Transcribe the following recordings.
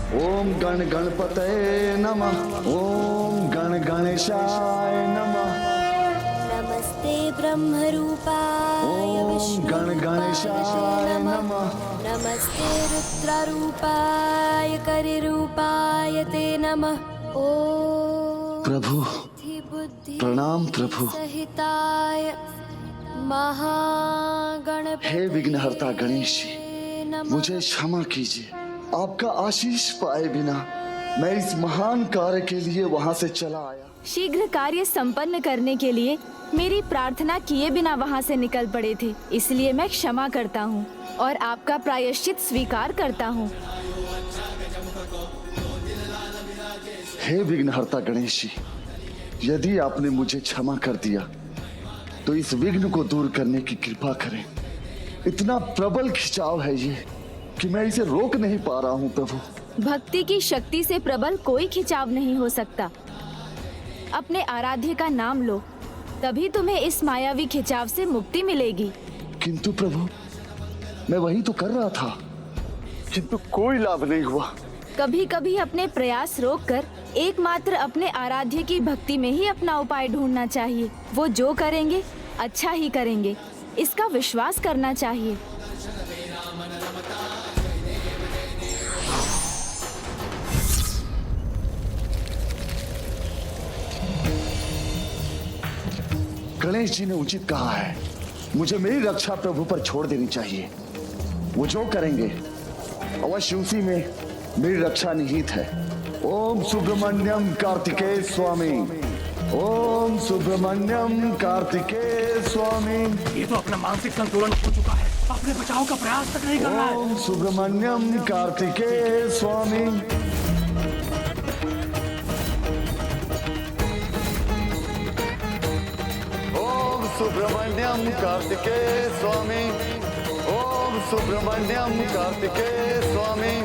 ओम गण गणपतये नमः। ओम गण गणेशाय नमः। नमस्ते ब्रह्मरूपाय ओम गण गणेशाय नमः। नमस्ते रुद्ररूपाय करिरूपाय ते नमः। ओम प्रभु बुद्धि प्रणाम प्रभु। सहिताय महागणपतये हे विघ्नहर्ता गणेश जी, नमः। मुझे क्षमा कीजिए। आपका आशीष पाए बिना मैं इस महान कार्य के लिए वहाँ से चला आया। शीघ्र कार्य संपन्न करने के लिए मेरी प्रार्थना किए बिना वहाँ से निकल पड़े थे, इसलिए मैं क्षमा करता हूँ और आपका प्रायश्चित स्वीकार करता हूँ। हे विघ्नहर्ता गणेश जी, यदि आपने मुझे क्षमा कर दिया तो इस विघ्न को दूर करने की कृपा करें। इतना प्रबल खिंचाव है ये कि मैं इसे रोक नहीं पा रहा हूँ प्रभु। भक्ति की शक्ति से प्रबल कोई खिंचाव नहीं हो सकता। अपने आराध्य का नाम लो, तभी तुम्हें इस मायावी खिंचाव से मुक्ति मिलेगी। किंतु प्रभु, मैं वही तो कर रहा था, किंतु कोई लाभ नहीं हुआ। कभी कभी अपने प्रयास रोककर एकमात्र अपने आराध्य की भक्ति में ही अपना उपाय ढूंढना चाहिए। वो जो करेंगे अच्छा ही करेंगे, इसका विश्वास करना चाहिए। गणेश जी ने उचित कहा है, मुझे मेरी रक्षा प्रभु पर छोड़ देनी चाहिए। वो जो करेंगे अवश्य उसी में मेरी रक्षा निहित है। ओम सुब्रमण्यम कार्तिकेय स्वामी। ओम सुब्रमण्यम कार्तिकेय स्वामी। ये तो अपना मानसिक संतुलन खो चुका है, अपने बचाव का प्रयास तक नहीं कर रहा है। ओम सुब्रमण्यम कार्तिकेय स्वामी। ओम सुब्रमण्यम कार्तिकेय स्वामी। ओम सुब्रमण्यम कार्तिकेय स्वामी।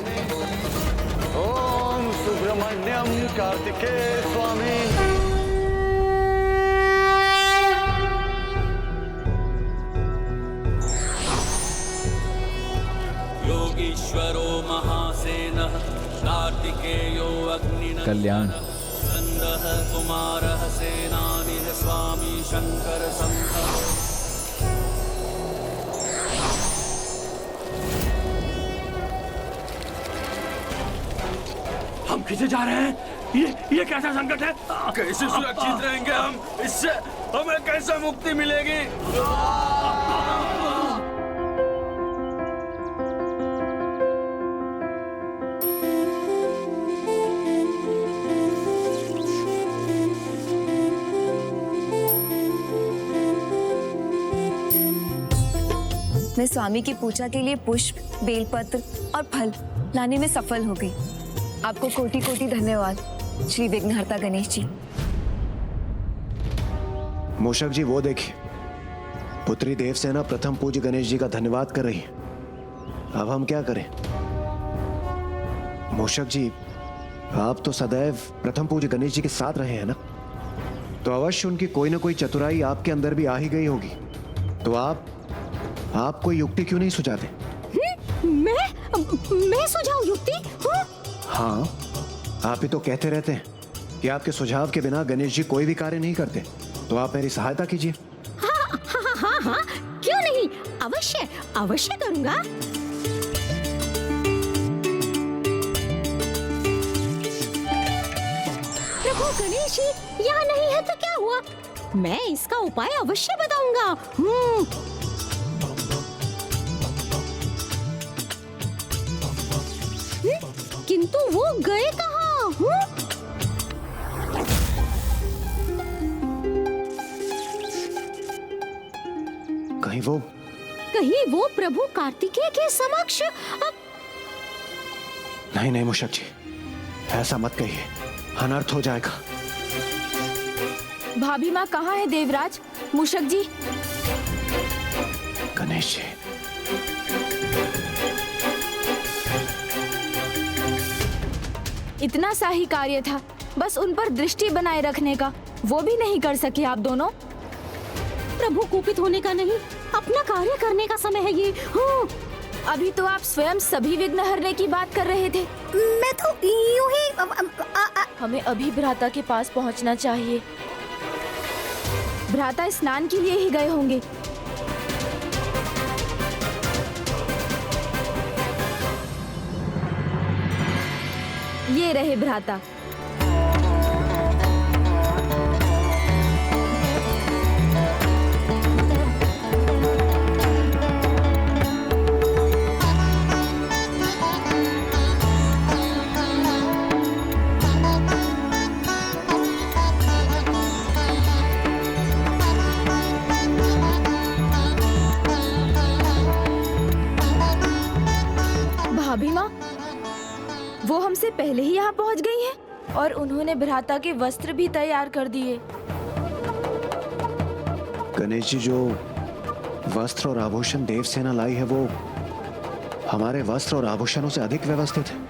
ओम सुब्रमण्यम कार्तिकेय स्वामी। योगीश्वरो महासेनः कार्तिकेयो अग्निनः कल्याण। स्कन्दः कुमारः सेनानिः स्वामी शंकर संभव। हम खींचे जा रहे हैं। ये कैसा संकट है? कैसे सुरक्षित रहेंगे हम? इससे हमें कैसे मुक्ति मिलेगी? मैं स्वामी की पूजा के लिए पुष्प, बेलपत्र और फल लाने में सफल हो गई। आपको कोटि कोटि धन्यवाद श्री विघ्नहर्ता गणेश जी। मूषक जी, वो देखिए, पुत्री देवसेना प्रथम पूज्य गणेश जी का धन्यवाद कर रही है। अब हम क्या करें? मूषक जी, आप तो सदैव प्रथम पूज्य गणेश जी के साथ रहे हैं ना, तो अवश्य उनकी कोई ना कोई चतुराई आपके अंदर भी आ ही गई होगी। तो आप कोई युक्ति क्यों नहीं सुझाते? मैं सुझाऊं युक्ति? हाँ, आप ही तो कहते रहते हैं कि आपके सुझाव के बिना गणेश जी कोई भी कार्य नहीं करते। तो आप मेरी सहायता कीजिए। हाँ, क्यों नहीं, अवश्य अवश्य करूंगा। प्रभु गणेश जी यहाँ नहीं है तो क्या हुआ, मैं इसका उपाय अवश्य बताऊंगा। किंतु वो गए कहाँ? कहीं वो प्रभु कार्तिकेय के समक्ष। नहीं मूषक जी, ऐसा मत कहिए, अनर्थ हो जाएगा। भाभी माँ कहाँ है देवराज? मूषक जी। गणेश जी, इतना सा ही कार्य था, बस उन पर दृष्टि बनाए रखने का, वो भी नहीं कर सके आप दोनों। प्रभु कुपित होने का नहीं, अपना कार्य करने का समय है ये। हाँ। अभी तो आप स्वयं सभी विघ्न हरने की बात कर रहे थे। मैं तो यूं ही हमें अभी भ्राता के पास पहुंचना चाहिए। भ्राता स्नान के लिए ही गए होंगे। ये रहे भ्राता। भाभी माँ, वो हमसे पहले ही यहाँ पहुँच गई हैं और उन्होंने भ्राता के वस्त्र भी तैयार कर दिए। गणेश जी, जो वस्त्र और आभूषण देवसेना लाई है वो हमारे वस्त्र और आभूषणों से अधिक व्यवस्थित है।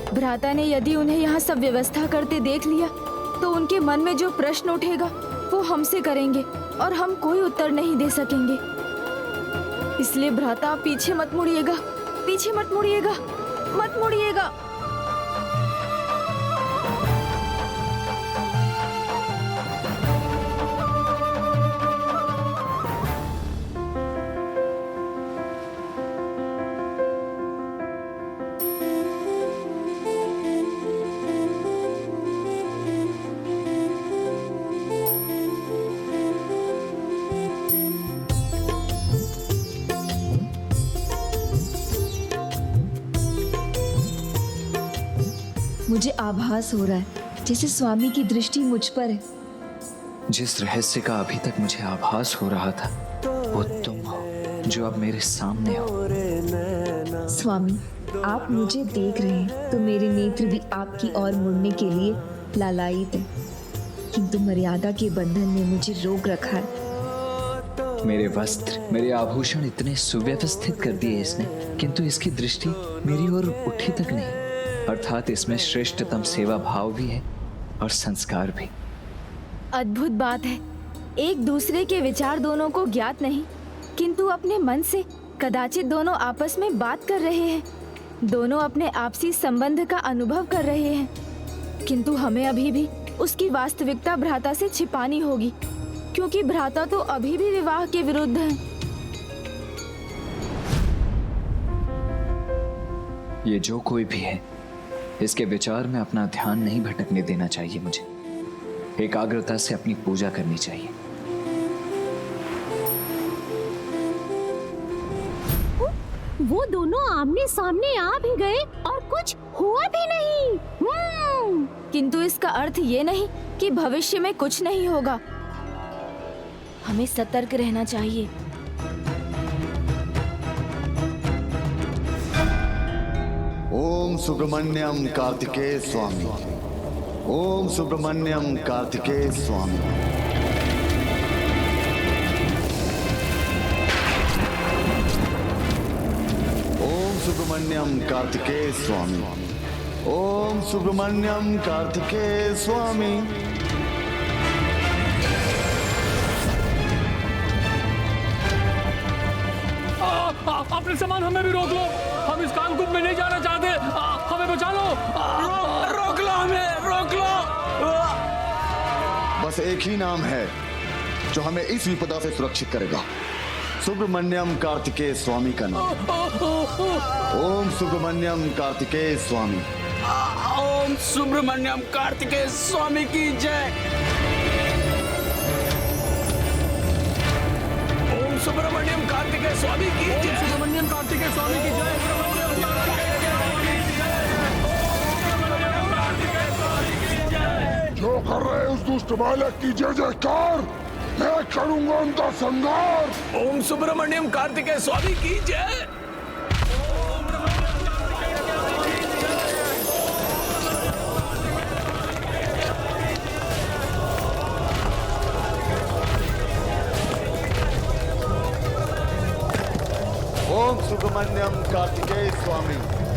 भ्राता ने यदि उन्हें यहाँ सब व्यवस्था करते देख लिया तो उनके मन में जो प्रश्न उठेगा वो हमसे करेंगे और हम कोई उत्तर नहीं दे सकेंगे। इसलिए भ्राता, आप पीछे मत मुड़िएगा, पीछे मत मुड़िएगा, मत मुड़िएगा। मुझे आभास हो रहा है जैसे स्वामी की दृष्टि मुझ पर है। जिस रहस्य का अभी तक मुझे आभास हो रहा था वो तुम हो, जो अब मेरे सामने हो। स्वामी, आप मुझे देख रहे हैं तो मेरे नेत्र भी आपकी ओर मुड़ने के लिए लालायित है, किंतु मर्यादा के बंधन ने मुझे रोक रखा है। मेरे वस्त्र, मेरे आभूषण इतने सुव्यवस्थित कर दिए इसने, किंतु इसकी दृष्टि मेरी ओर उठी तक नहीं। अर्थात इसमें श्रेष्ठतम सेवा भाव भी है और संस्कार भी। अद्भुत बात है, एक दूसरे के विचार दोनों को ज्ञात नहीं, किंतु अपने मन से कदाचित दोनों आपस में बात कर रहे हैं। दोनों अपने आपसी संबंध का अनुभव कर रहे हैं, किंतु हमें अभी भी उसकी वास्तविकता भ्राता से छिपानी होगी, क्योंकि भ्राता तो अभी भी विवाह के विरुद्ध है। ये जो कोई भी है, इसके विचार में अपना ध्यान नहीं भटकने देना चाहिए। मुझे एकाग्रता से अपनी पूजा करनी चाहिए। वो दोनों आमने सामने आ भी गए और कुछ हुआ भी नहीं। किंतु इसका अर्थ ये नहीं कि भविष्य में कुछ नहीं होगा। हमें सतर्क रहना चाहिए। ओम सुब्रमण्यम कार्तिकेय स्वामी। ओम सुब्रमण्यम कार्तिकेय स्वामी। ओम सुब्रमण्यम कार्तिकेय स्वामी। ओम सुब्रमण्यम कार्तिकेय स्वामी। अपने सामान हमें भी रोक लो, हम इस कालकूप में नहीं जाना चाहते। हमें बचा लो। रोक लो, हमें रोक लो। बस एक ही नाम है जो हमें इस विपदा से सुरक्षित करेगा, सुब्रमण्यम कार्तिकेय स्वामी का नाम। ओम सुब्रमण्यम कार्तिकेय स्वामी। ओम सुब्रमण्यम कार्तिकेय स्वामी की जय। ओम सुब्रमण्यम कार्तिकेय स्वामी की जय। सुब्रमण्यम कार्तिकेय स्वामी की जय। जो कर रहे उस दुष्ट बालक की जय जयकार, मैं करूंगा उनका संहार। ओम सुब्रमण्यम कार्तिकेय स्वामी की जय। ओम सुब्रमण्यम कार्तिकेय स्वामी।